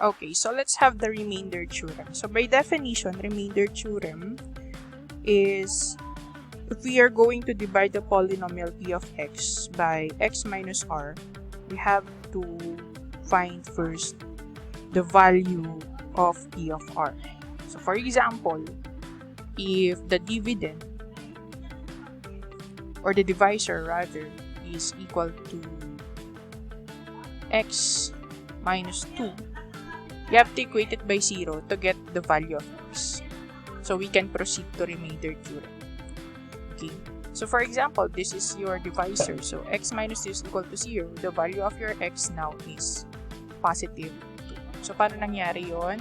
Okay, so let's have the remainder theorem. So by definition, remainder theorem is if we are going to divide the polynomial p of x by x minus r, we have to find first the value of p of r. So for example, if the dividend or the divisor rather is equal to x minus 2, you have to equate it by 0 to get the value of x. So we can proceed to remainder theorem. Okay, so for example, this is your divisor. So x minus 2 is equal to 0. The value of your x now is positive 2. So paano nangyari yon?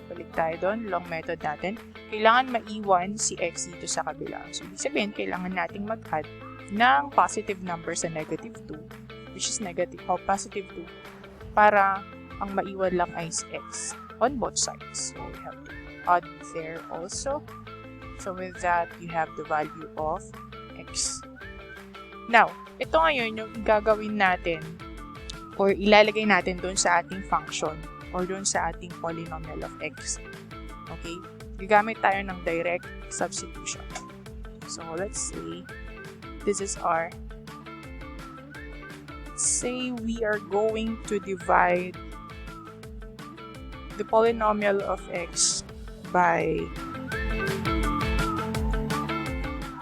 Balik tayo doon, long method natin. Kailangan maiwan si x dito sa kabila. So ibig sabihin, kailangan nating mag-add ng positive number sa negative 2, which is negative o positive 2, para ang maiwan lang ay x on both sides. So we have to add there also. So with that, you have the value of x. Now, ito ngayon yung gagawin natin or ilalagay natin doon sa ating function or doon sa ating polynomial of x. Okay? Gagamit tayo ng direct substitution. So let's say this is our, let's say we are going to divide the polynomial of x by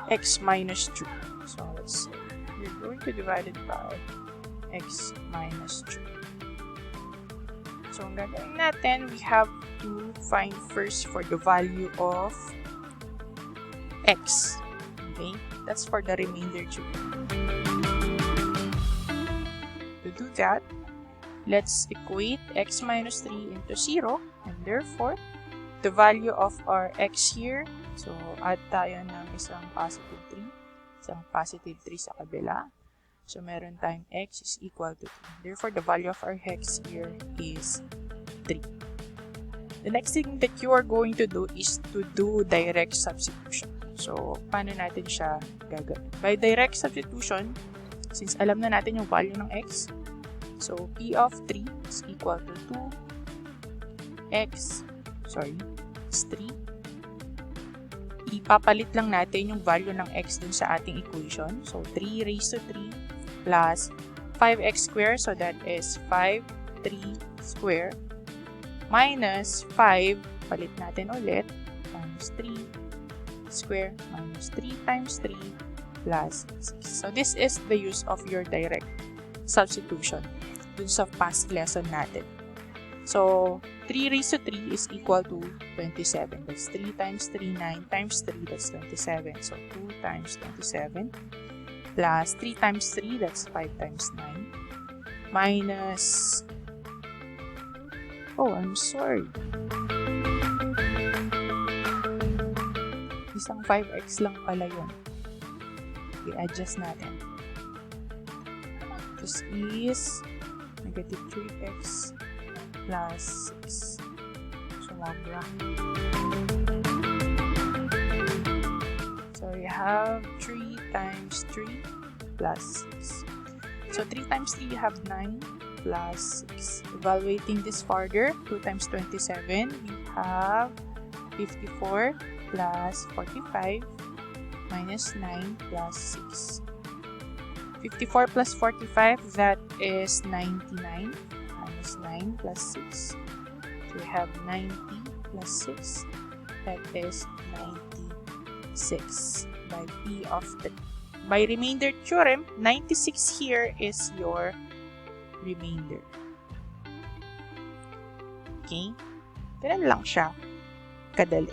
x minus 3. So let's say we're going to divide it by x minus 3. So ang gagawin natin, we have to find first for the value of x. Okay? That's for the remainder theorem. To do that, let's equate x minus 3 into 0, and therefore, the value of our x here, so add tayo ng isang positive 3, isang positive 3 sa kabila. So meron tayong x is equal to 3. Therefore, the value of our x here is 3. The next thing that you are going to do is to do direct substitution. So, paano natin siya gagawin? By direct substitution, since alam na natin yung value ng x, so p of 3 is equal to 2x, is 3. Ipapalit lang natin yung value ng x dun sa ating equation. So, 3 raised to 3 plus 5x squared, so that is 5, 3 squared, minus 5, palit natin ulit, times 3 squared, minus 3 times 3 plus 6. So, this is the use of your direct substitution dun sa past lesson natin. So, 3 raised to 3 is equal to 27. That's 3 times 3, 9 times 3, that's 27. So, 2 times 27 plus 3 times 3, that's 5 times 9, minus, oh, I'm sorry, isang 5x lang pala yun. I-adjust natin. This is negative 3x plus 6. Sumobra. So, we have 3 times 3 plus 6. So, 3 times 3, you have 9 plus 6. Evaluating this further, 2 times 27, we have 54 plus 45 minus 9 plus 6. 54 plus 45, that is 99 minus 9 plus 6. So we have 90 plus 6, that is 96 by p of 3. By remainder theorem, 96 here is your remainder. Okay? Ganun lang siya kadali.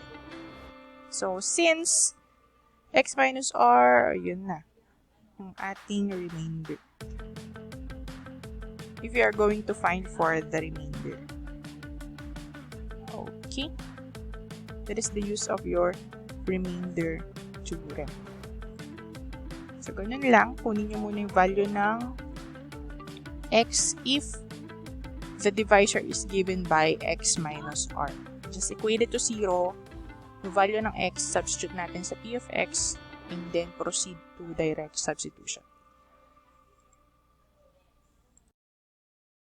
So, since x minus r, yun na, yung ating remainder. If you are going to find for the remainder. Okay? That is the use of your remainder theorem. So, ganun lang. Kunin nyo muna yung value ng x if the divisor is given by x minus r. Just equate it to 0. Yung value ng x, substitute natin sa p of x, and then proceed to direct substitution.